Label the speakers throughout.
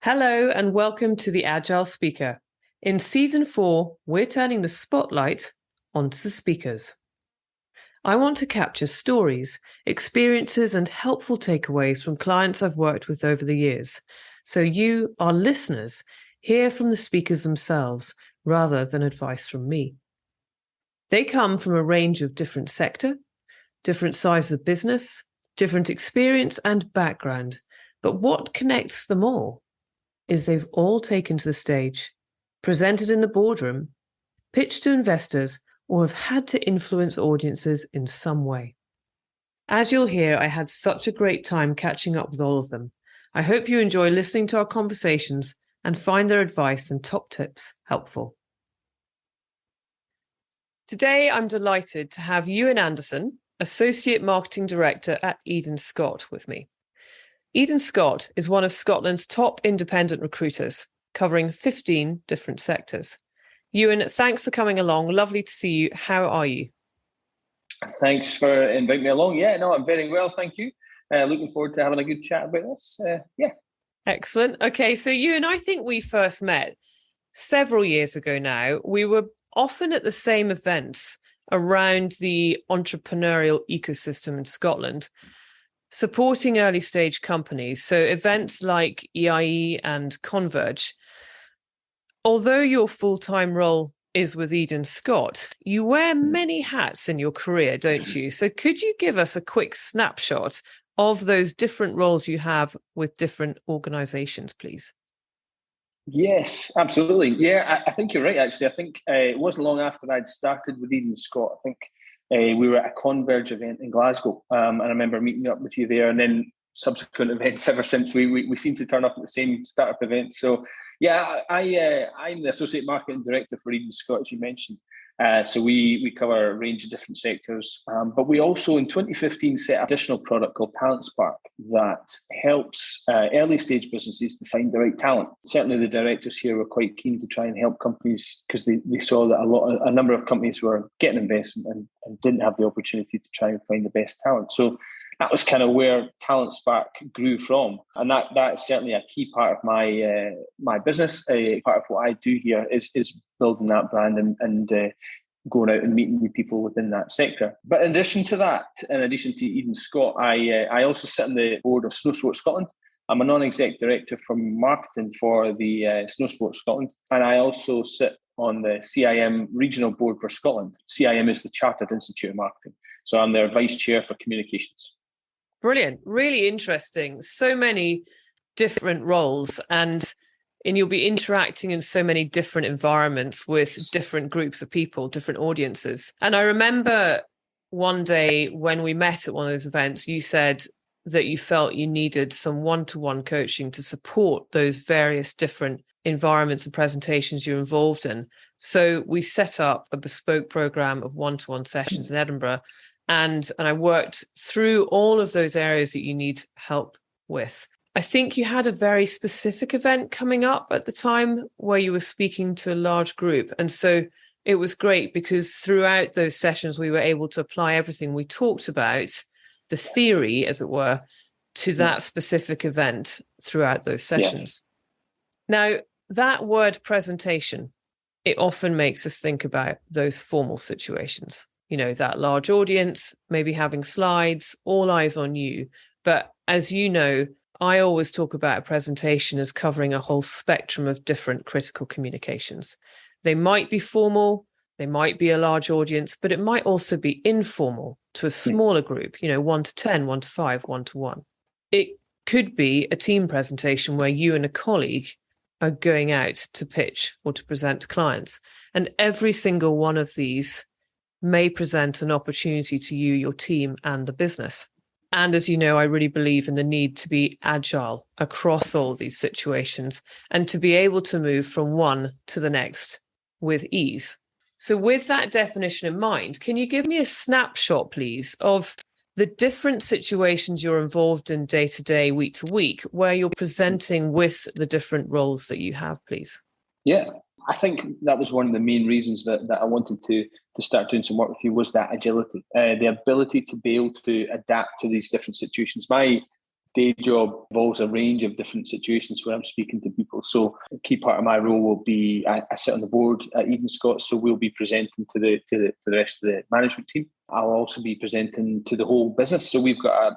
Speaker 1: Hello and welcome to the Agile Speaker. In Season 4, we're turning the spotlight onto the speakers. I want to capture stories, experiences and helpful takeaways from clients I've worked with over the years, so you, our listeners, hear from the speakers themselves rather than advice from me. They come from a range of different sector, different sizes of business, different experience and background, but what connects them all is they've all taken to the stage, presented in the boardroom, pitched to investors, or have had to influence audiences in some way. As you'll hear, I had such a great time catching up with all of them. I hope you enjoy listening to our conversations and find their advice and top tips helpful. Today, I'm delighted to have Ewan Anderson, Associate Marketing Director at Eden Scott, with me. Eden Scott is one of Scotland's top independent recruiters, covering 15 different sectors. Ewan, thanks for coming along. Lovely to see you. How are you?
Speaker 2: Thanks for inviting me along. I'm very well, thank you. Looking forward to having a good chat about this.
Speaker 1: Excellent. Okay, so Ewan, I think we first met several years ago now. We were often at the same events around the entrepreneurial ecosystem in Scotland, supporting early stage companies. So events like EIE and Converge. Although your full-time role is with Eden Scott, you wear many hats in your career, don't you? So could you give us a quick snapshot of those different roles you have with different organizations, please?
Speaker 2: Yes, absolutely. Yeah, I think you're right, actually. I think it wasn't long after I'd started with Eden Scott. I think we were at a Converge event in Glasgow, and I remember meeting up with you there, and then subsequent events ever since. We seem to turn up at the same startup event. So yeah, I'm the Associate Marketing Director for Eden Scott, as you mentioned. So we cover a range of different sectors, but we also in 2015 set an additional product called Talent Spark that helps early stage businesses to find the right talent. Certainly the directors here were quite keen to try and help companies because they saw that a number of companies were getting investment and didn't have the opportunity to try and find the best talent. So that was kind of where Talent Spark grew from, and that's certainly a key part of my business. Part of what I do here is building that brand and going out and meeting new people within that sector. But in addition to that, in addition to Eden Scott, I also sit on the board of Snowsport Scotland. I'm a non-exec director from marketing for the Snowsport Scotland, and I also sit on the CIM regional board for Scotland. CIM is the Chartered Institute of Marketing, so I'm their vice chair for communications.
Speaker 1: Brilliant. Really interesting. So many different roles and you'll be interacting in so many different environments with different groups of people, different audiences. And I remember one day when we met at one of those events, you said that you felt you needed some one-to-one coaching to support those various different environments and presentations you're involved in. So we set up a bespoke program of one-to-one sessions in Edinburgh. And I worked through all of those areas that you need help with. I think you had a very specific event coming up at the time where you were speaking to a large group. And so it was great because throughout those sessions, we were able to apply everything we talked about, the theory, as it were, to that specific event throughout those sessions. Yeah. Now, that word presentation, it often makes us think about those formal situations. You know, that large audience, maybe having slides, all eyes on you. But as you know, I always talk about a presentation as covering a whole spectrum of different critical communications. They might be formal, they might be a large audience, but it might also be informal to a smaller group, 1 to 10, 1 to 5, 1 to 1. It could be a team presentation where you and a colleague are going out to pitch or to present to clients. And every single one of these may present an opportunity to you, your team, and the business. And as you know, I really believe in the need to be agile across all these situations and to be able to move from one to the next with ease. So with that definition in mind, can you give me a snapshot, please, of the different situations you're involved in day to day, week to week, where you're presenting with the different roles that you have, please?
Speaker 2: Yeah. I think that was one of the main reasons that I wanted to start doing some work with you was that agility, the ability to be able to adapt to these different situations. My day job involves a range of different situations where I'm speaking to people. So a key part of my role will be I sit on the board at Eden Scott, so we'll be presenting to the rest of the management team. I'll also be presenting to the whole business. So we've got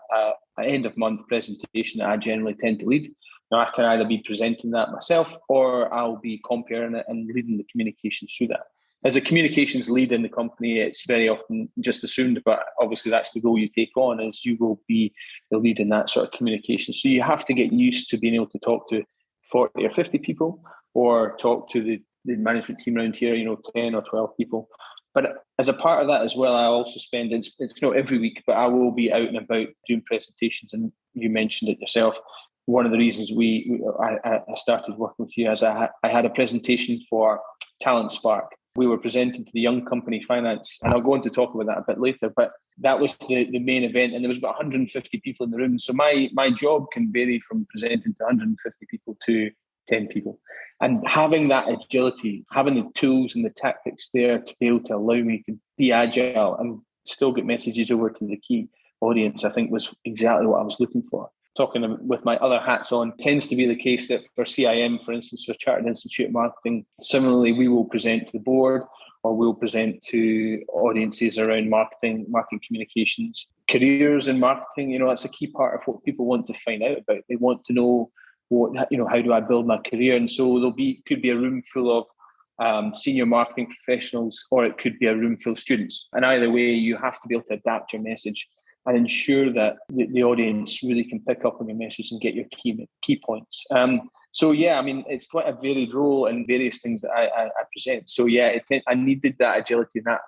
Speaker 2: an end of month presentation that I generally tend to lead. Now, I can either be presenting that myself or I'll be comparing it and leading the communications through that. As a communications lead in the company, it's very often just assumed, but obviously that's the role you take on, is you will be the lead in that sort of communication. So you have to get used to being able to talk to 40 or 50 people, or talk to the management team around here, 10 or 12 people. But as a part of that as well, I also spend, it's not every week, but I will be out and about doing presentations. And you mentioned it yourself. One of the reasons I started working with you is I had a presentation for Talent Spark. We were presenting to the Young Company Finance, and I'll go on to talk about that a bit later, but that was the main event, and there was about 150 people in the room. So my job can vary from presenting to 150 people to 10 people. And having that agility, having the tools and the tactics there to be able to allow me to be agile and still get messages over to the key audience, I think was exactly what I was looking for. Talking with my other hats on, tends to be the case that for CIM, for instance, for Chartered Institute of Marketing, similarly, we will present to the board or we'll present to audiences around marketing communications, careers in marketing. That's a key part of what people want to find out about. They want to know how do I build my career? And so could be a room full of senior marketing professionals, or it could be a room full of students. And either way, you have to be able to adapt your message and ensure that the audience really can pick up on your message and get your key points. It's quite a varied role and various things that I present. So I needed that agility and that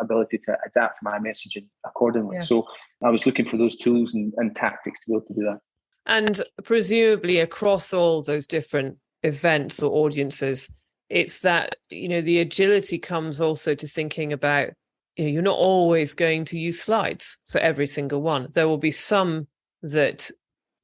Speaker 2: ability to adapt my messaging accordingly. Yeah. So I was looking for those tools and tactics to be able to do that.
Speaker 1: And presumably across all those different events or audiences, it's that, the agility comes also to thinking about, you're not always going to use slides for every single one. There will be some that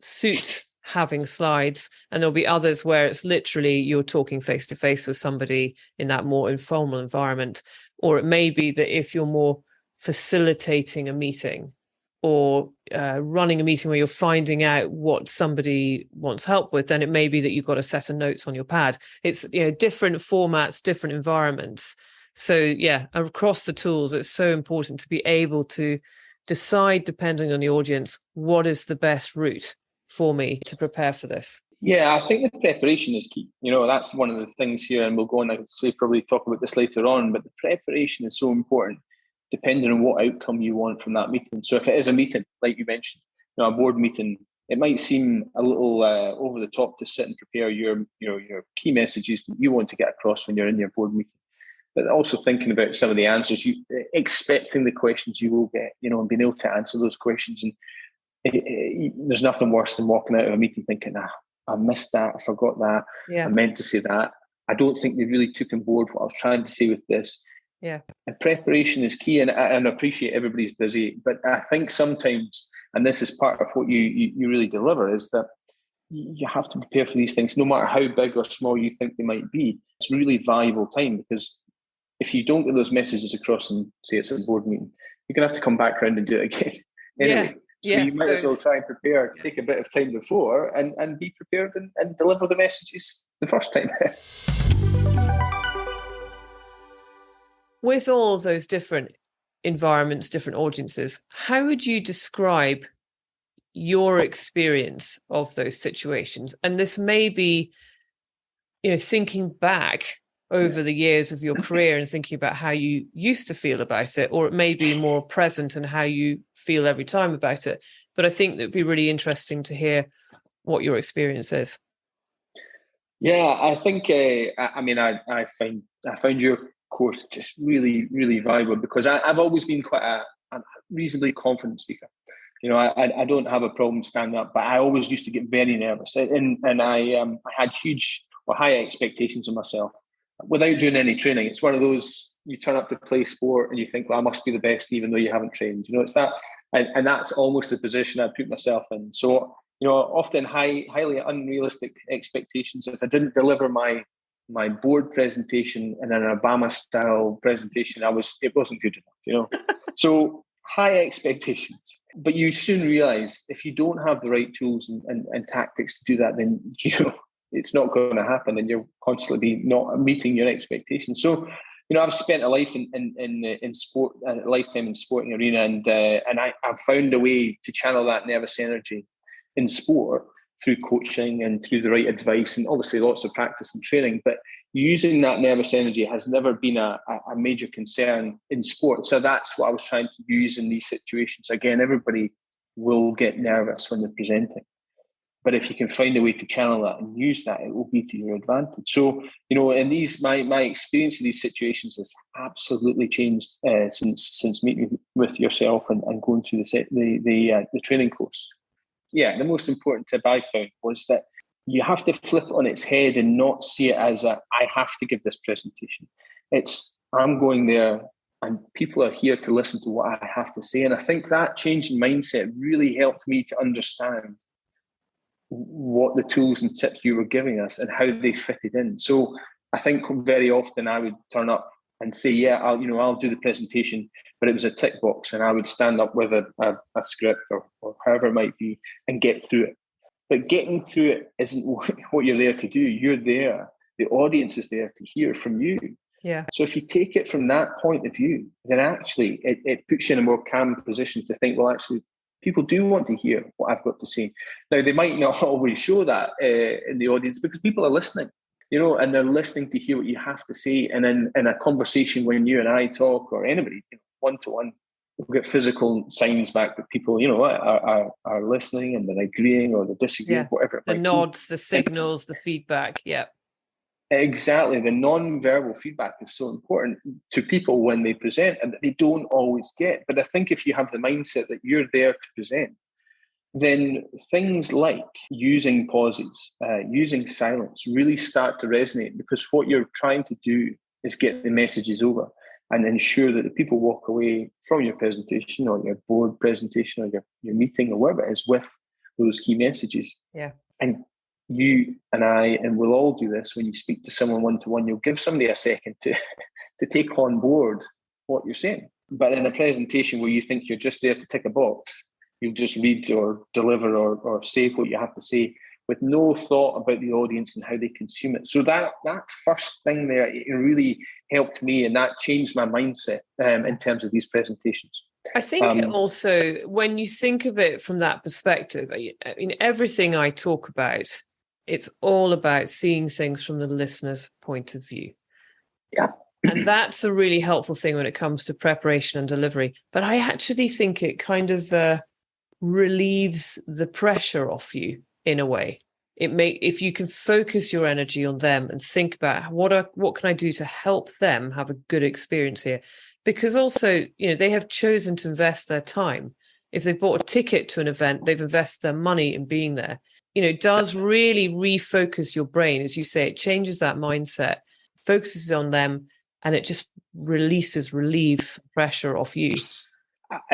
Speaker 1: suit having slides, and there'll be others where it's literally you're talking face to face with somebody in that more informal environment. Or it may be that if you're more facilitating a meeting or running a meeting where you're finding out what somebody wants help with, then it may be that you've got a set of notes on your pad. It's different formats, different environments. So across the tools, it's so important to be able to decide, depending on the audience, what is the best route for me to prepare for this.
Speaker 2: Yeah, I think the preparation is key. That's one of the things here, and we'll go on, probably talk about this later on, but the preparation is so important depending on what outcome you want from that meeting. So if it is a meeting, like you mentioned, a board meeting, it might seem a little over the top to sit and prepare your key messages that you want to get across when you're in your board meeting. But also thinking about some of the answers, expecting the questions you will get, and being able to answer those questions. And there's nothing worse than walking out of a meeting thinking, I missed that, I forgot that, I meant to say that. I don't think they really took on board what I was trying to say with this.
Speaker 1: Yeah.
Speaker 2: And preparation is key, and I appreciate everybody's busy, but I think sometimes, and this is part of what you really deliver, is that you have to prepare for these things, no matter how big or small you think they might be. It's really valuable time, because if you don't get those messages across and say it's a board meeting, you're going to have to come back around and do it again. Anyway, you might as well try and prepare, take a bit of time before and be prepared and deliver the messages the first time.
Speaker 1: With all of those different environments, different audiences, how would you describe your experience of those situations? And this may be, thinking back over the years of your career and thinking about how you used to feel about it, or it may be more present and how you feel every time about it. But I think it'd be really interesting to hear what your experience is.
Speaker 2: Yeah, I think, I found your course just really, really valuable, because I've always been quite a reasonably confident speaker. I don't have a problem standing up, but I always used to get very nervous, and I had huge or high expectations of myself without doing any training. It's one of those, you turn up to play sport and you think, well, I must be the best even though you haven't trained. It's that, and that's almost the position I put myself in. So, often highly unrealistic expectations. If I didn't deliver my board presentation in an Obama style presentation, it wasn't good enough, So high expectations. But you soon realise if you don't have the right tools and tactics to do that, then it's not going to happen, and you'll constantly be not meeting your expectations. So, I've spent a life in sport, a lifetime in sporting arena, and I've found a way to channel that nervous energy in sport through coaching and through the right advice, and obviously lots of practice and training. But using that nervous energy has never been a major concern in sport. So that's what I was trying to use in these situations. Again, everybody will get nervous when they're presenting. But if you can find a way to channel that and use that, it will be to your advantage. So, in these, my experience of these situations has absolutely changed since meeting with yourself and going through the training course. Yeah, the most important tip I found was that you have to flip it on its head and not see it as I have to give this presentation. It's I'm going there and people are here to listen to what I have to say. And I think that change in mindset really helped me to understand what the tools and tips you were giving us and how they fitted in. So I think very often I would turn up and say, yeah, I'll do the presentation, but it was a tick box, and I would stand up with a script or however it might be and get through it. But getting through it isn't what you're there to do. You're there. The audience is there to hear from you.
Speaker 1: Yeah.
Speaker 2: So if you take it from that point of view, then actually it puts you in a more calm position to think, well, actually, people do want to hear what I've got to say. Now, they might not always show that in the audience because people are listening, and they're listening to hear what you have to say. And in a conversation when you and I talk, or anybody, one-to-one, we'll get physical signs back that people, are listening and they're agreeing or they're disagreeing, whatever it might be.
Speaker 1: The nods, the signals, the feedback. Yeah.
Speaker 2: Exactly. The non-verbal feedback is so important to people when they present, and that they don't always get. But I think if you have the mindset that you're there to present, then things like using pauses, using silence really start to resonate, because what you're trying to do is get the messages over and ensure that the people walk away from your presentation or your board presentation or your meeting or whatever it is with those key messages.
Speaker 1: Yeah.
Speaker 2: And you and I, and we'll all do this when you speak to someone one-to-one, you'll give somebody a second to take on board what you're saying. But in a presentation where you think you're just there to tick a box, you'll just read or deliver or say what you have to say with no thought about the audience and how they consume it. So that first thing there, it really helped me, and that changed my mindset in terms of these presentations.
Speaker 1: I think it also, when you think of it from that perspective, I mean, everything I talk about, it's all about seeing things from the listener's point of view.
Speaker 2: Yeah.
Speaker 1: And that's a really helpful thing when it comes to preparation and delivery. But I actually think it kind of relieves the pressure off you in a way. If you can focus your energy on them and think about what can I do to help them have a good experience here? Because also, they have chosen to invest their time. If they bought a ticket to an event, they've invested their money in being there. It does really refocus your brain. As you say, it changes that mindset, focuses on them, and it just relieves pressure off you.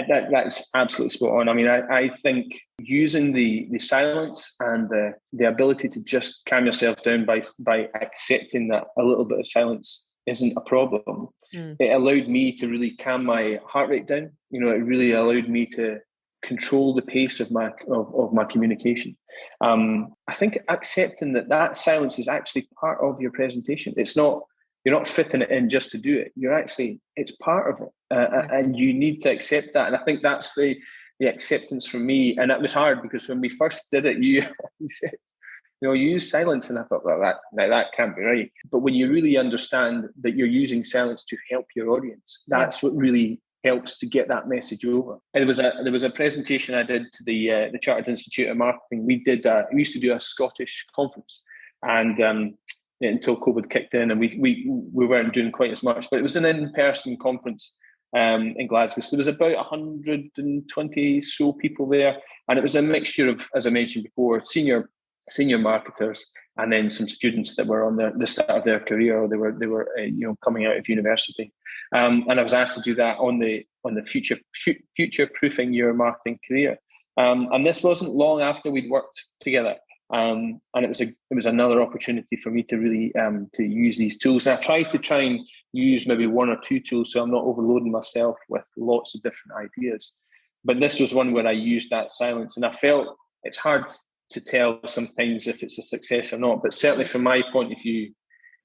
Speaker 2: That's absolutely spot on. I mean, I think using the silence and the ability to just calm yourself down by accepting that a little bit of silence isn't a problem. It allowed me to really calm my heart rate down. It really allowed me to control the pace of my communication. I think accepting that silence is actually part of your presentation. You're not fitting it in just to do it. It's part of it. And you need to accept that. And I think that's the acceptance for me. And that was hard because when we first did it, you said, you use silence. And I thought, well, that can't be right. But when you really understand that you're using silence to help your audience, that's what really helps to get that message over. And there was a presentation I did to the Chartered Institute of Marketing. We used to do a Scottish conference, and until COVID kicked in, and we weren't doing quite as much, but it was an in-person conference in Glasgow. So there was about 120 so people there, and it was a mixture of, as I mentioned before, senior marketers, and then some students that were on the start of their career, or they were coming out of university. And I was asked to do that on the future proofing your marketing career. And this wasn't long after we'd worked together. And it was another opportunity for me to really to use these tools. And I tried to use maybe one or two tools so I'm not overloading myself with lots of different ideas. But this was one where I used that silence, and I felt it's hard to tell sometimes if it's a success or not. But certainly from my point of view,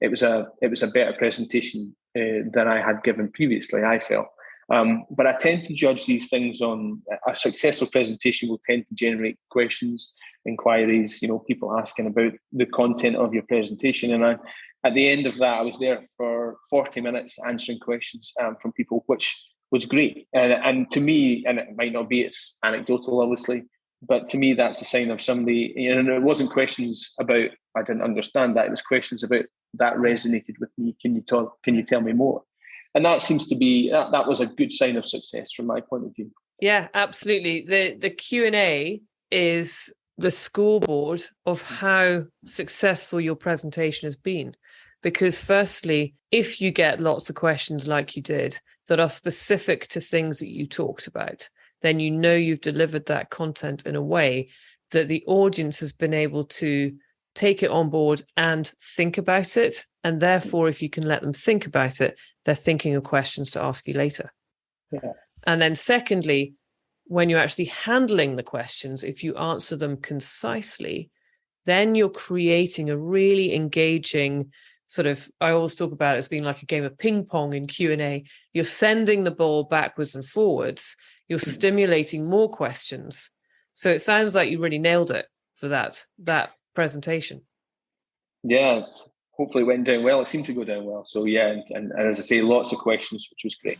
Speaker 2: it was a better presentation than I had given previously, I felt. But I tend to judge these things on a successful presentation will tend to generate questions, inquiries, people asking about the content of your presentation. And at the end of that, I was there for 40 minutes answering questions from people, which was great. And to me, and it might not be, it's anecdotal, obviously, but to me, that's a sign of somebody, and it wasn't questions about, I didn't understand that. It was questions about that resonated with me. Can you tell me more? And that seems to be, that was a good sign of success from my point of view.
Speaker 1: Yeah, absolutely. The Q&A is the scoreboard of how successful your presentation has been. Because firstly, if you get lots of questions like you did that are specific to things that you talked about, then you've delivered that content in a way that the audience has been able to take it on board and think about it. And therefore, if you can let them think about it, they're thinking of questions to ask you later.
Speaker 2: Yeah.
Speaker 1: And then secondly, when you're actually handling the questions, if you answer them concisely, then you're creating a really engaging sort of, I always talk about it as being like a game of ping pong in Q&A. You're sending the ball backwards and forwards. You're stimulating more questions. So it sounds like you really nailed it for that presentation.
Speaker 2: Yeah, hopefully it went down well. It seemed to go down well. So yeah, and as I say, lots of questions, which was great.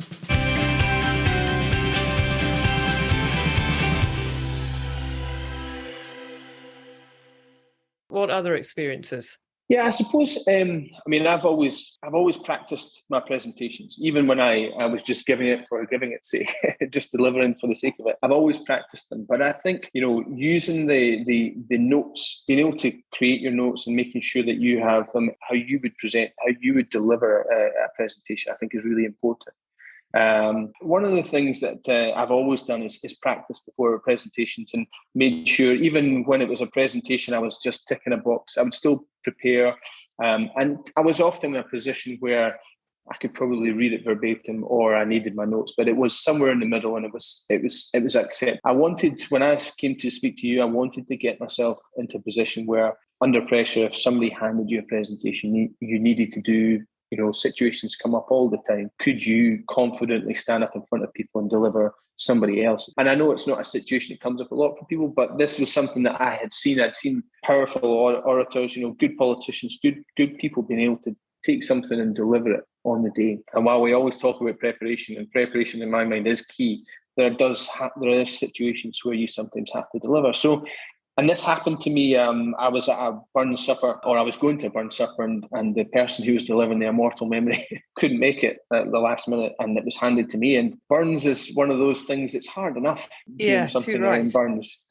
Speaker 1: What other experiences?
Speaker 2: Yeah, I suppose. I've always practiced my presentations, even when I was just giving it for giving its sake, just delivering for the sake of it. I've always practiced them, but I think using the notes, being able to create your notes and making sure that you have them, how you would present, how you would deliver a presentation, I think is really important. One of the things that I've always done is practice before presentations and made sure, even when it was a presentation, I was just ticking a box. I would still prepare, and I was often in a position where I could probably read it verbatim, or I needed my notes, but it was somewhere in the middle, and it was accepted. I wanted, when I came to speak to you, I wanted to get myself into a position where, under pressure, if somebody handed you a presentation, you needed to do. Situations come up all the time. Could you confidently stand up in front of people and deliver somebody else? And I know it's not a situation that comes up a lot for people, but this was something that I had seen. I'd seen powerful orators, good politicians, good people being able to take something and deliver it on the day. And while we always talk about preparation, and preparation in my mind is key, there are situations where you sometimes have to deliver. So. And this happened to me. I was at a burn supper, or I was going to a burn supper, and the person who was delivering the immortal memory couldn't make it at the last minute, and it was handed to me. And burns is one of those things that's hard enough doing something around burns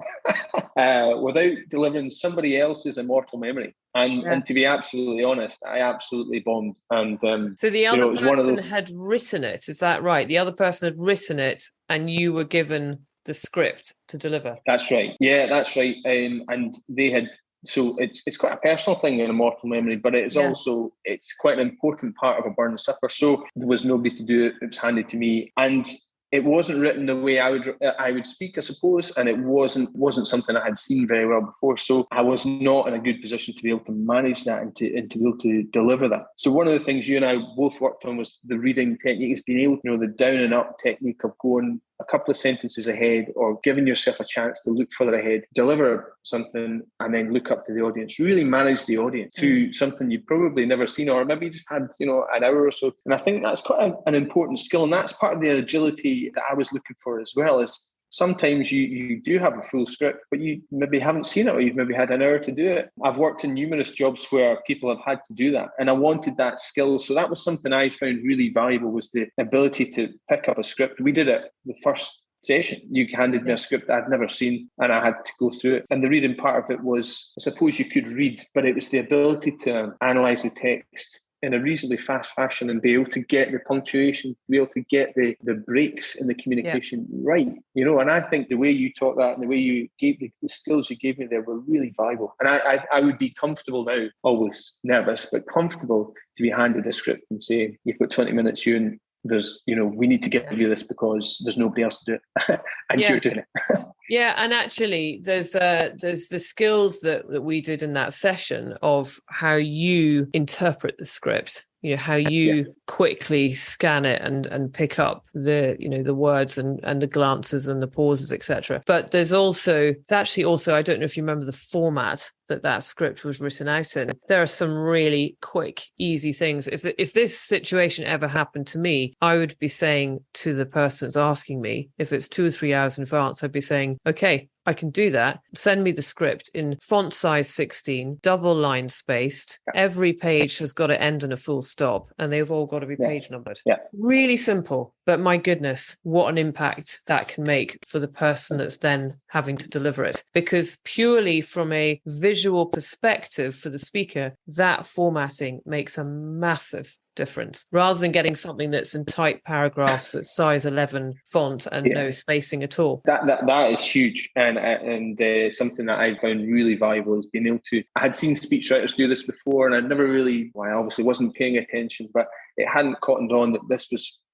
Speaker 2: without delivering somebody else's immortal memory. And to be absolutely honest, I absolutely bombed. And
Speaker 1: so the other person had written it. Is that right? The other person had written it, and you were given the script to deliver.
Speaker 2: That's right. Yeah, that's right. And they had, so it's quite a personal thing in immortal memory, but it's also, it's quite an important part of a burn supper. So there was nobody to do it. It was handed to me, and it wasn't written the way I would speak, I suppose, and it wasn't something I had seen very well before. So I was not in a good position to be able to manage that and to be able to deliver that. So one of the things you and I both worked on was the reading technique, is being able to the down and up technique of going a couple of sentences ahead, or giving yourself a chance to look further ahead, deliver something, and then look up to the audience. Really manage the audience through something you've probably never seen, or maybe just had an hour or so. And I think that's quite an important skill, and that's part of the agility that I was looking for as well. Is sometimes you do have a full script, but you maybe haven't seen it, or you've maybe had an hour to do it. I've worked in numerous jobs where people have had to do that, and I wanted that skill. So that was something I found really valuable, was the ability to pick up a script. We did it the first session. You handed me a script I'd never seen, and I had to go through it. And the reading part of it was, I suppose you could read, but it was the ability to analyse the text in a reasonably fast fashion and be able to get the punctuation, be able to get the breaks in the communication right, and I think the way you taught that and the way you gave the skills you gave me there were really valuable. And I would be comfortable now, always nervous, but comfortable to be handed a script and say, you've got 20 minutes, Ewan, there's, we need to get you this because there's nobody else to do it. And you're doing it.
Speaker 1: Yeah, and actually there's the skills that we did in that session of how you interpret the script, how you quickly scan it and pick up the words and the glances and the pauses, etc. But there's actually also I don't know if you remember the format that script was written out in. There are some really quick, easy things. If this situation ever happened to me, I would be saying to the person that's asking me, if it's 2 or 3 hours in advance, I'd be saying, okay, I can do that. Send me the script in font size 16, double line spaced. Every page has got to end in a full stop and they've all got to be page numbered.
Speaker 2: Yeah.
Speaker 1: Really simple, but my goodness, what an impact that can make for the person that's then having to deliver it. Because purely from a visual perspective for the speaker, that formatting makes a massive difference, rather than getting something that's in tight paragraphs at size 11 font and no spacing at all.
Speaker 2: That is huge, and something that I found really valuable is being able to. I had seen speechwriters do this before, and I'd never really. Well, I obviously wasn't paying attention, but it hadn't cottoned on that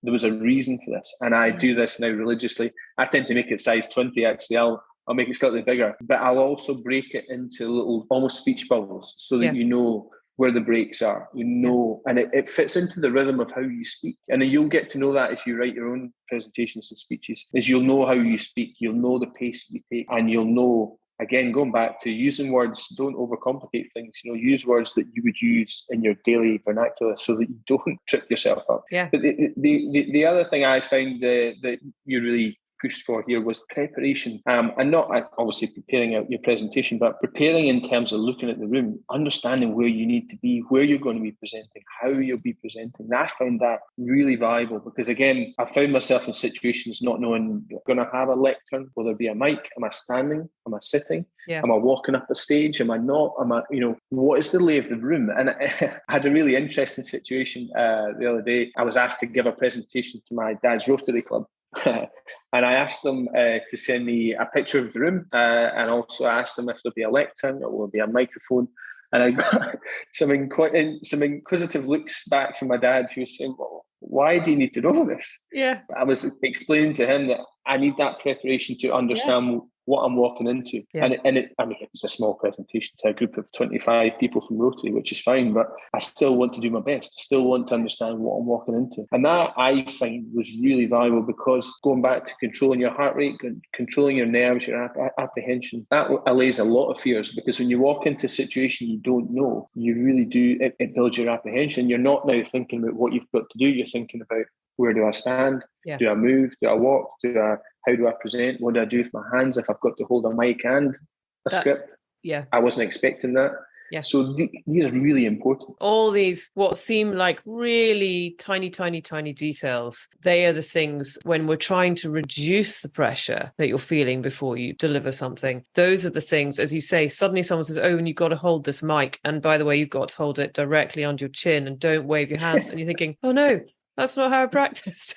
Speaker 2: there was a reason for this, and I do this now religiously. I tend to make it size 20. Actually, I'll make it slightly bigger, but I'll also break it into little almost speech bubbles so that you know where the breaks are, and it fits into the rhythm of how you speak. And you'll get to know that if you write your own presentations and speeches, is you'll know how you speak, you'll know the pace you take, and you'll know, again, going back to using words, don't overcomplicate things, use words that you would use in your daily vernacular so that you don't trip yourself up.
Speaker 1: Yeah.
Speaker 2: But the other thing I found that you really pushed for here was preparation, and not obviously preparing out your presentation, but preparing in terms of looking at the room, understanding where you need to be, where you're going to be presenting, how you'll be presenting. I found that really valuable because, again, I found myself in situations not knowing, going to have a lectern, will there be a mic, am I standing, am I sitting?
Speaker 1: Yeah.
Speaker 2: Am I walking up a stage? Am I not? Am I, what is the lay of the room? And I had a really interesting situation the other day. I was asked to give a presentation to my dad's Rotary Club. And I asked them to send me a picture of the room, and also asked them if there'll be a lectern or will be a microphone. And I got some inquisitive looks back from my dad, who was saying, well, why do you need to know this?
Speaker 1: Yeah.
Speaker 2: I was explaining to him that I need that preparation to understand what I'm walking into.
Speaker 1: Yeah.
Speaker 2: And it was a small presentation to a group of 25 people from Rotary, which is fine, but I still want to do my best. I still want to understand what I'm walking into. And that I find was really valuable because going back to controlling your heart rate, controlling your nerves, your apprehension, that allays a lot of fears, because when you walk into a situation you don't know, you really do, it builds your apprehension. You're not now thinking about what you've got to do, you're thinking about, where do I stand?
Speaker 1: Yeah.
Speaker 2: Do I move? Do I walk? How do I present? What do I do with my hands if I've got to hold a mic and a script?
Speaker 1: Yeah.
Speaker 2: I wasn't expecting that.
Speaker 1: Yeah.
Speaker 2: So these are really important.
Speaker 1: All these, what seem like really tiny, tiny, tiny details, they are the things when we're trying to reduce the pressure that you're feeling before you deliver something. Those are the things, as you say, suddenly someone says, oh, and you've got to hold this mic. And by the way, you've got to hold it directly under your chin and don't wave your hands. And you're thinking, oh no, that's not how I practiced.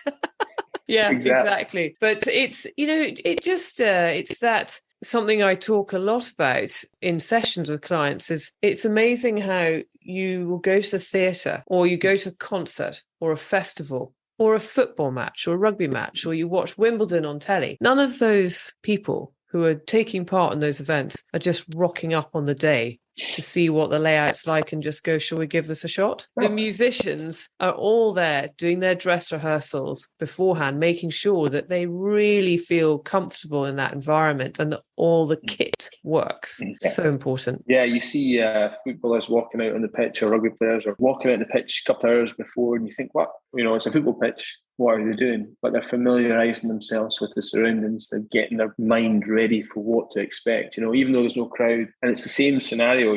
Speaker 1: Yeah, exactly. But it's, it's that something I talk a lot about in sessions with clients is it's amazing how you will go to the theatre or you go to a concert or a festival or a football match or a rugby match or you watch Wimbledon on telly. None of those people who are taking part in those events are just rocking up on the day to see what the layout's like and just go, shall we give this a shot? The musicians are all there doing their dress rehearsals beforehand, making sure that they really feel comfortable in that environment and that all the kit works.
Speaker 2: Yeah.
Speaker 1: So important.
Speaker 2: Yeah, you see footballers walking out on the pitch or rugby players or walking out on the pitch a couple of hours before and you think, what? It's a football pitch. What are they doing? But they're familiarising themselves with the surroundings. They're getting their mind ready for what to expect, even though there's no crowd. And it's the same scenario,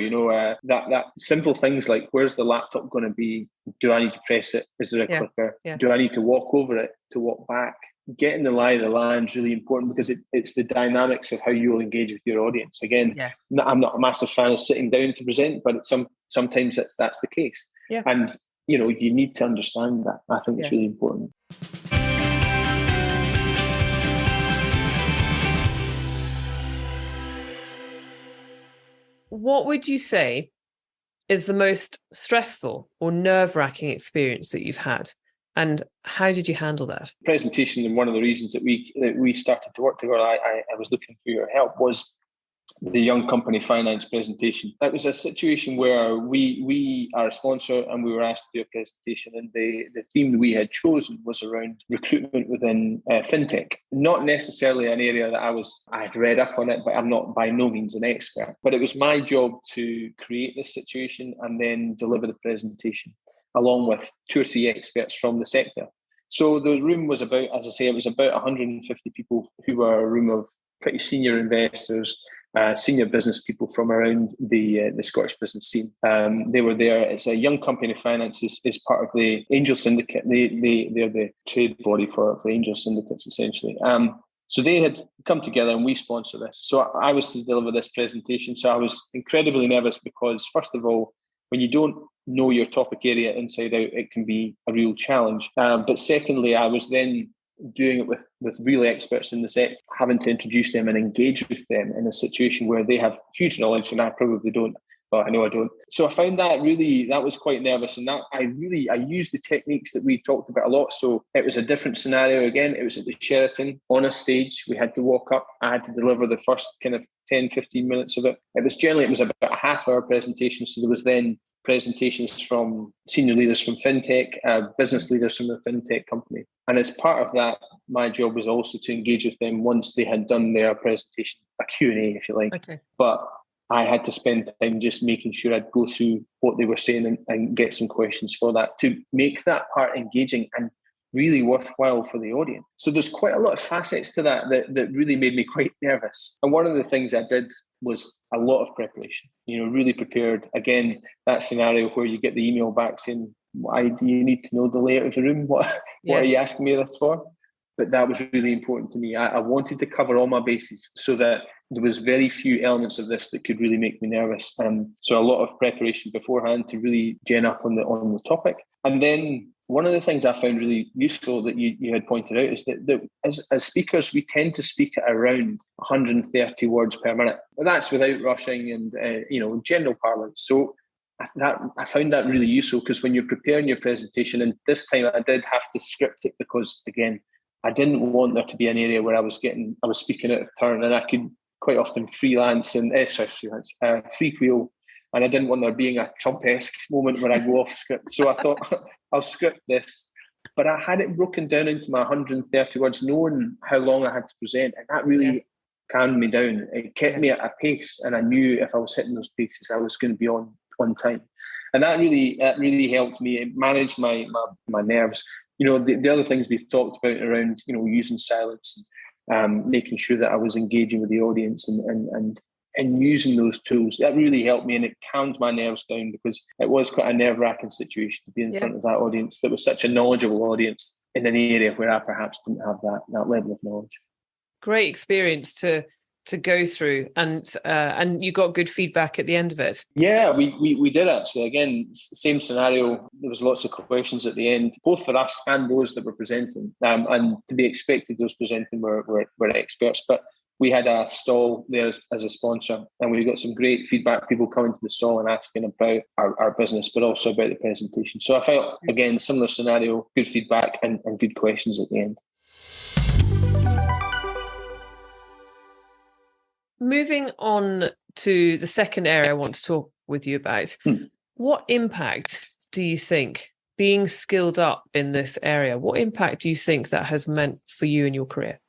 Speaker 2: that simple things like, where's the laptop going to be? Do I need to press it? Is there a clicker? Yeah. Do I need to walk over it to walk back? Getting the lie of the land is really important because it's the dynamics of how you will engage with your audience. Again, I'm not a massive fan of sitting down to present, but sometimes that's the case.
Speaker 1: Yeah.
Speaker 2: And you need to understand that. I think it's really important.
Speaker 1: What would you say is the most stressful or nerve-wracking experience that you've had? And how did you handle that?
Speaker 2: Presentation, and one of the reasons that we started to work together, I was looking for your help, was the young company finance presentation. That was a situation where we are a sponsor and we were asked to do a presentation, and the theme we had chosen was around recruitment within fintech. Not necessarily an area that I'd read up on it, but I'm not by no means an expert. But it was my job to create this situation and then deliver the presentation, along with 2 or 3 experts from the sector. So the room was about, as I say, it was about 150 people who were a room of pretty senior investors, senior business people from around the Scottish business scene. They were there. It's a young company finance is part of the Angel Syndicate. They're the trade body for Angel Syndicates, essentially. So they had come together and we sponsor this. So I was to deliver this presentation. So I was incredibly nervous because, first of all, when you don't know your topic area inside out, it can be a real challenge. But secondly, I was then doing it with real experts in the sector, having to introduce them and engage with them in a situation where they have huge knowledge and I probably don't. Well, I know I don't. So I found that was quite nervous, and that I used the techniques that we talked about a lot. So it was a different scenario again. It was at the Sheraton on a stage. We had to walk up. I had to deliver the first kind of 10, 15 minutes of it. It was about a half-hour presentation. So there was then presentations from senior leaders from fintech, business leaders from the fintech company. And as part of that, my job was also to engage with them once they had done their presentation, a Q&A, if you like.
Speaker 1: Okay.
Speaker 2: But I had to spend time just making sure I'd go through what they were saying and get some questions for that to make that part engaging and really worthwhile for the audience. So there's quite a lot of facets to that really made me quite nervous. And one of the things I did was a lot of preparation, really prepared. Again, that scenario where you get the email back saying, why do you need to know the layout of the room? What are you asking me this for? But that was really important to me. I wanted to cover all my bases so that there was very few elements of this that could really make me nervous. So a lot of preparation beforehand to really gen up on the topic. And then one of the things I found really useful that you had pointed out is that as speakers, we tend to speak at around 130 words per minute. That's without rushing and, general parlance. So I found that really useful because when you're preparing your presentation, and this time I did have to script it because, again, I didn't want there to be an area where I was speaking out of turn, and I could quite often freelance and freewheel. And I didn't want there being a Trump-esque moment where I go off script. So I thought, I'll script this. But I had it broken down into my 130 words, knowing how long I had to present. And that really calmed me down. It kept me at a pace. And I knew if I was hitting those paces, I was going to be on time. And that really helped me. It managed my nerves. The other things we've talked about around, using silence and making sure that I was engaging with the audience and using those tools, that really helped me, and it calmed my nerves down because it was quite a nerve-wracking situation to be in front of that audience that was such a knowledgeable audience in an area where I perhaps didn't have that level of knowledge.
Speaker 1: Great experience to go through, and you got good feedback at the end of it. Yeah,
Speaker 2: we did actually. Again, same scenario. There was lots of questions at the end, both for us and those that were presenting. And to be expected, those presenting were experts, but we had a stall there as a sponsor, and we got some great feedback, people coming to the stall and asking about our business, but also about the presentation. So I felt, again, similar scenario, good feedback and good questions at the end.
Speaker 1: Moving on to the second area I want to talk with you about, what impact do you think being skilled up in this area, what impact do you think that has meant for you in your career?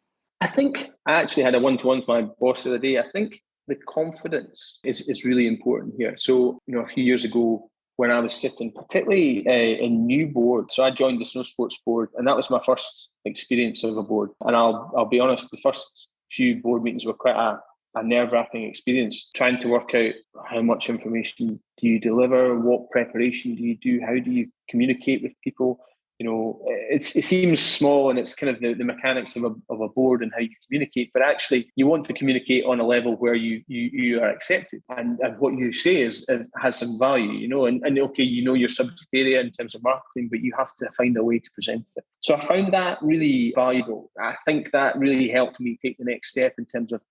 Speaker 2: I think I actually had a one-to-one with my boss the other day. I think the confidence is really important here. So, a few years ago when I was sitting, particularly in new boards, so I joined the Snowsport board, and that was my first experience of a board. And I'll be honest, the first few board meetings were quite a nerve-wracking experience, trying to work out how much information do you deliver, what preparation do you do, how do you communicate with people. it seems small, and it's kind of the mechanics of a board and how you communicate. But actually, you want to communicate on a level where you are accepted, and what you say has some value, and okay, your subject area in terms of marketing, but you have to find a way to present it. So I found that really valuable. I think that really helped me take the next step in terms of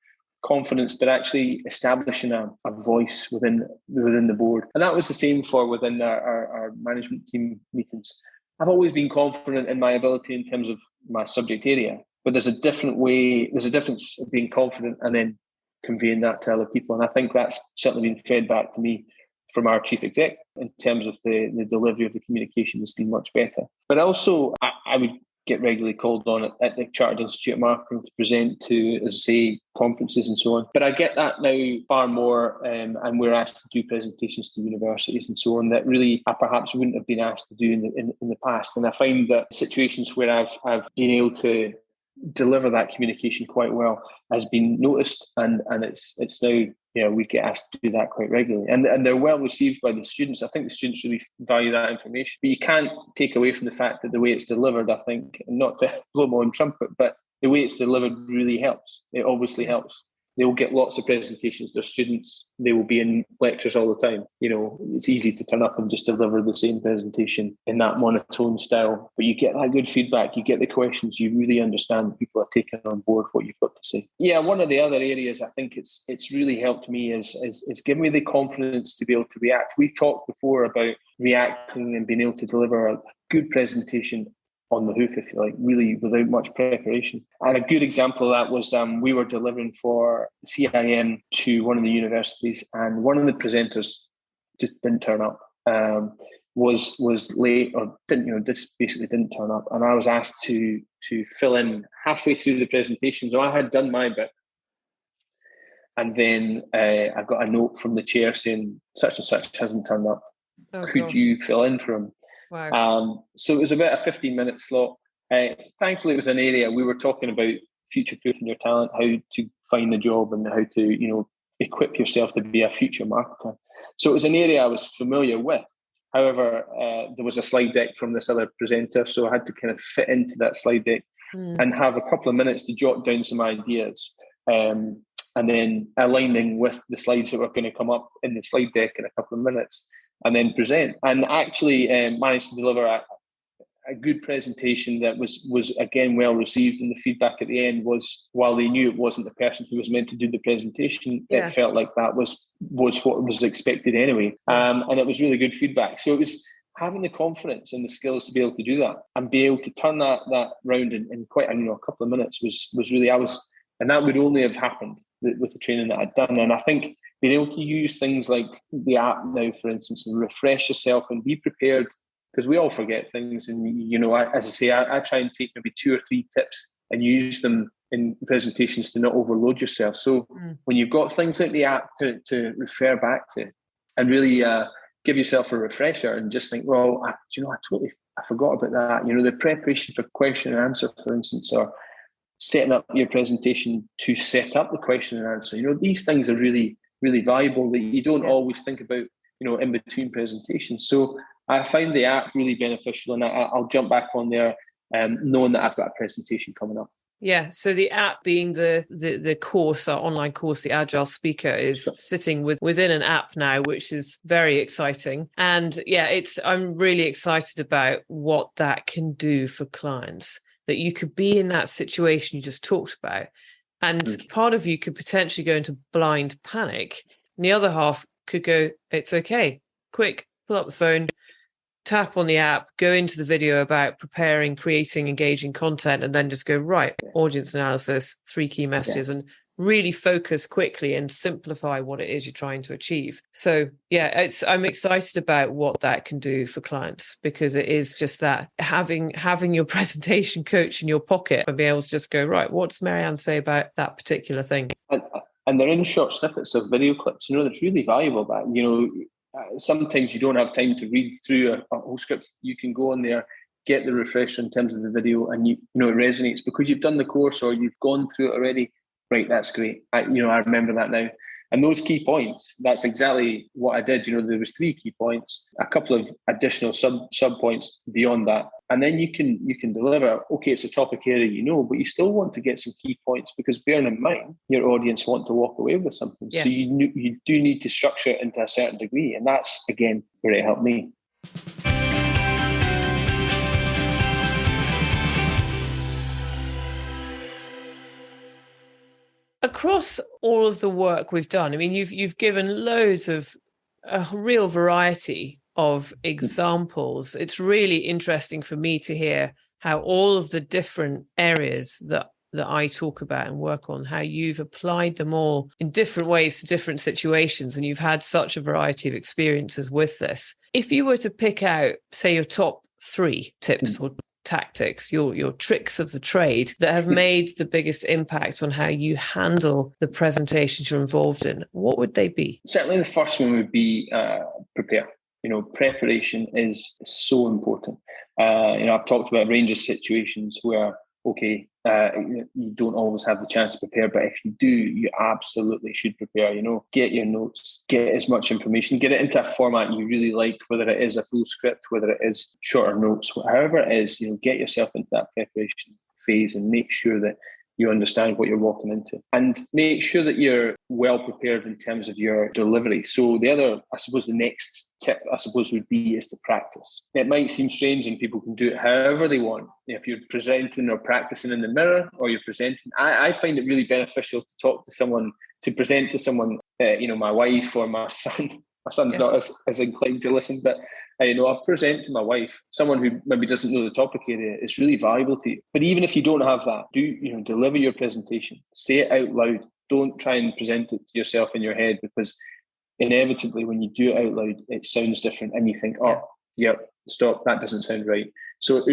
Speaker 2: confidence, but actually establishing a voice within the board. And that was the same for within our management team meetings. I've always been confident in my ability in terms of my subject area, but there's a difference of being confident and then conveying that to other people. And I think that's certainly been fed back to me from our chief exec in terms of the delivery of the communication has been much better. But also, I would get regularly called on at the Chartered Institute of Marketing to present to, as I say, conferences and so on. But I get that now far more, and we're asked to do presentations to universities and so on that really I perhaps wouldn't have been asked to do in the past. And I find that situations where I've been able to deliver that communication quite well has been noticed, and it's now, we get asked to do that quite regularly, and they're well received by the students. I think the students really value that information, but you can't take away from the fact that the way it's delivered, I think, and not to blow my own trumpet, but the way it's delivered really helps. It obviously helps. They will get lots of presentations. Their students, they will be in lectures all the time. It's easy to turn up and just deliver the same presentation in that monotone style, but you get that good feedback. You get the questions. You really understand that people are taking on board what you've got to say. Yeah, one of the other areas I think it's really helped me is given me the confidence to be able to react. We've talked before about reacting and being able to deliver a good presentation on the hoof, if you like, really without much preparation. And a good example of that was we were delivering for CIM to one of the universities, and one of the presenters just didn't turn up, was late, or just basically didn't turn up. And I was asked to fill in halfway through the presentation. So I had done my bit. And then I got a note from the chair saying, such and such hasn't turned up.
Speaker 1: Oh,
Speaker 2: Could
Speaker 1: gosh.
Speaker 2: you fill in for him?
Speaker 1: Wow.
Speaker 2: So it was about a 15-minute slot. Thankfully, it was an area we were talking about future-proofing your talent, how to find a job and how to, equip yourself to be a future marketer. So it was an area I was familiar with. However, there was a slide deck from this other presenter, so I had to kind of fit into that slide deck and have a couple of minutes to jot down some ideas, and then aligning with the slides that were going to come up in the slide deck in a couple of minutes, and then present. And actually managed to deliver a good presentation that was again well received. And the feedback at the end was, while they knew it wasn't the person who was meant to do the presentation, it felt like that was what was expected anyway. And it was really good feedback. So it was having the confidence and the skills to be able to do that and be able to turn that round in quite a couple of minutes was really, and that would only have happened with the training that I'd done. And I think being able to use things like the app now, for instance, and refresh yourself and be prepared, because we all forget things. And, as I say, I try and take maybe 2 or 3 tips and use them in presentations to not overload yourself. So when you've got things like the app to refer back to and really give yourself a refresher and just think, well, I forgot about that. The preparation for question and answer, for instance, or setting up your presentation to set up the question and answer. These things are really, really valuable that you don't always think about, in between presentations. So I find the app really beneficial, and I'll jump back on there knowing that I've got a presentation coming up.
Speaker 1: Yeah, so the app being the course, our online course, the Agile Speaker, is sitting within an app now, which is very exciting. And I'm really excited about what that can do for clients, that you could be in that situation you just talked about. And part of you could potentially go into blind panic, and the other half could go, it's okay, quick, pull up the phone, tap on the app, go into the video about preparing, creating, engaging content, and then just go, right, audience analysis, 3 key messages, and really focus quickly and simplify what it is you're trying to achieve. So I'm excited about what that can do for clients, because it is just that having your presentation coach in your pocket and be able to just go, right, what does Maryanne say about that particular thing?
Speaker 2: And they're in short snippets of video clips. That's really valuable. That sometimes you don't have time to read through a whole script. You can go on there, get the refresher in terms of the video, and it resonates because you've done the course or you've gone through it already. Right, that's great. I remember that now. And those key points, that's exactly what I did. There was 3 key points, a couple of additional sub points beyond that. And then you can deliver, okay, it's a topic area, but you still want to get some key points, because bearing in mind, your audience want to walk away with something. Yeah. So you do need to structure it into a certain degree. And that's, again, where it helped me.
Speaker 1: Across all of the work we've done, I mean, you've given loads of a real variety of examples. It's really interesting for me to hear how all of the different areas that I talk about and work on, how you've applied them all in different ways to different situations, and you've had such a variety of experiences with this. If you were to pick out, say, your top 3 tips or tactics, your tricks of the trade that have made the biggest impact on how you handle the presentations you're involved in, what would they be? Certainly
Speaker 2: the first one would be prepare. Preparation is so important. I've talked about a range of situations where, okay, you don't always have the chance to prepare, but if you do, you absolutely should prepare. Get your notes, get as much information, get it into a format you really like, whether it is a full script, whether it is shorter notes, however it is, get yourself into that preparation phase and make sure that you understand what you're walking into, and make sure that you're well prepared in terms of your delivery. So the next tip, would be is to practice. It might seem strange and people can do it however they want. If you're presenting or practicing in the mirror, or you're presenting, I find it really beneficial to present to someone, my wife or my son. My son's not as inclined to listen, but I'll present to my wife, someone who maybe doesn't know the topic area. It's really valuable to you. But even if you don't have that, deliver your presentation, say it out loud. Don't try and present it to yourself in your head, because inevitably when you do it out loud, it sounds different and you think, stop, that doesn't sound right. So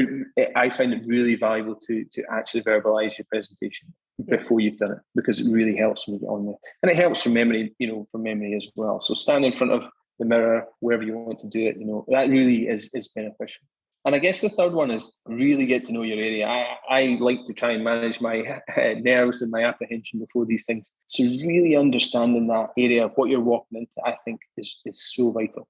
Speaker 2: I find it really valuable to actually verbalize your presentation before you've done it, because it really helps when you get on there. And it helps from memory, as well. So stand in front of the mirror, wherever you want to do it, that really is beneficial. And I guess the third one is really get to know your area. I like to try and manage my nerves and my apprehension before these things. So really understanding that area of what you're walking into, I think is so vital.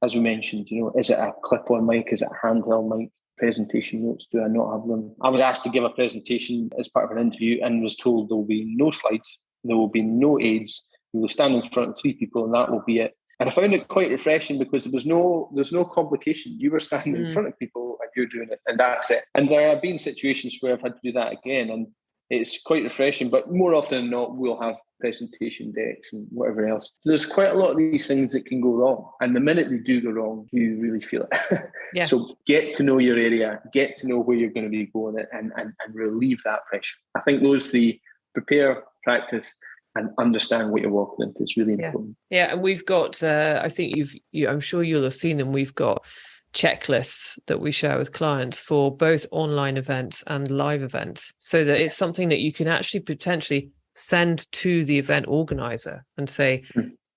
Speaker 2: As we mentioned, is it a clip-on mic? Is it a handheld mic? Presentation notes, do I not have them? I was asked to give a presentation as part of an interview and was told there will be no slides, there will be no aids. You will stand in front of 3 people and that will be it. And I found it quite refreshing, because there's no complication. You were standing in front of people and you're doing it, and that's it. And there have been situations where I've had to do that again, and it's quite refreshing. But more often than not, we'll have presentation decks and whatever else. There's quite a lot of these things that can go wrong. And the minute they do go wrong, you really feel it. Yeah. So get to know your area, get to know where you're going to be going, and relieve that pressure. I think those 3, prepare, practice, and understand what you're walking into, is really important. Yeah, and we've got, I think I'm sure you'll have seen them, we've got checklists that we share with clients for both online events and live events, so that it's something that you can actually potentially send to the event organizer and say,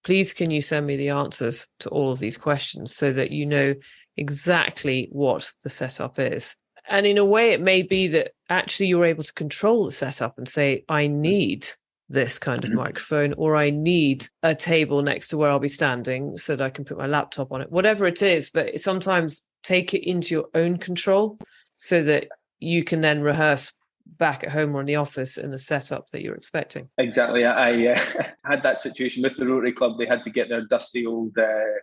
Speaker 2: please, can you send me the answers to all of these questions, so that you know exactly what the setup is. And in a way, it may be that actually you're able to control the setup and say, I need this kind of microphone, or I need a table next to where I'll be standing so that I can put my laptop on it, whatever it is. But sometimes take it into your own control, so that you can then rehearse back at home or in the office in the setup that you're expecting. Exactly. I had that situation with the Rotary Club. They had to get their dusty old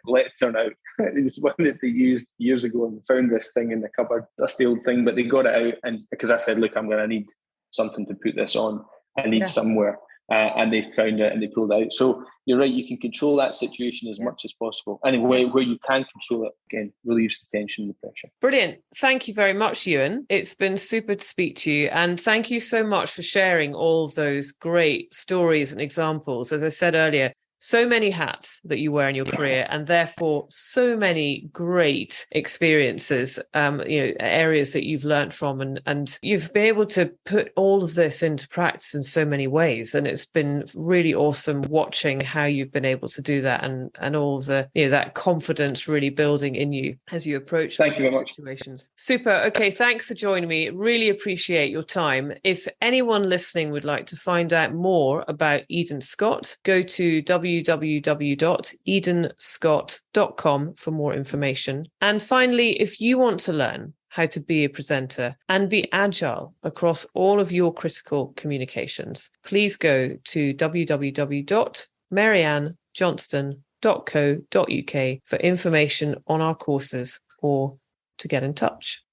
Speaker 2: lectern out. It was one that they used years ago, and found this thing in the cupboard, dusty old thing, but they got it out. And because I said, look, I'm going to need something to put this on. I need somewhere. And they found it and they pulled out. So you're right, you can control that situation as much as possible. Anyway, where you can control it, again, relieves the tension and the pressure. Brilliant. Thank you very much, Ewan. It's been super to speak to you. And thank you so much for sharing all those great stories and examples. As I said earlier,
Speaker 1: so many hats that you wear in your career, and therefore so many great experiences, areas that you've learned from, and you've been able to put all of this into practice in so many ways. And it's been really awesome watching how you've been able to do that, and all the, that confidence really building in you as you approach situations. Super. Okay, thanks for joining me. Really appreciate your time. If anyone listening would like to find out more about Eden Scott, go to www.edenscott.com for more information. And finally, if you want to learn how to be a presenter and be agile across all of your critical communications, please go to www.maryannejohnston.co.uk for information on our courses or to get in touch.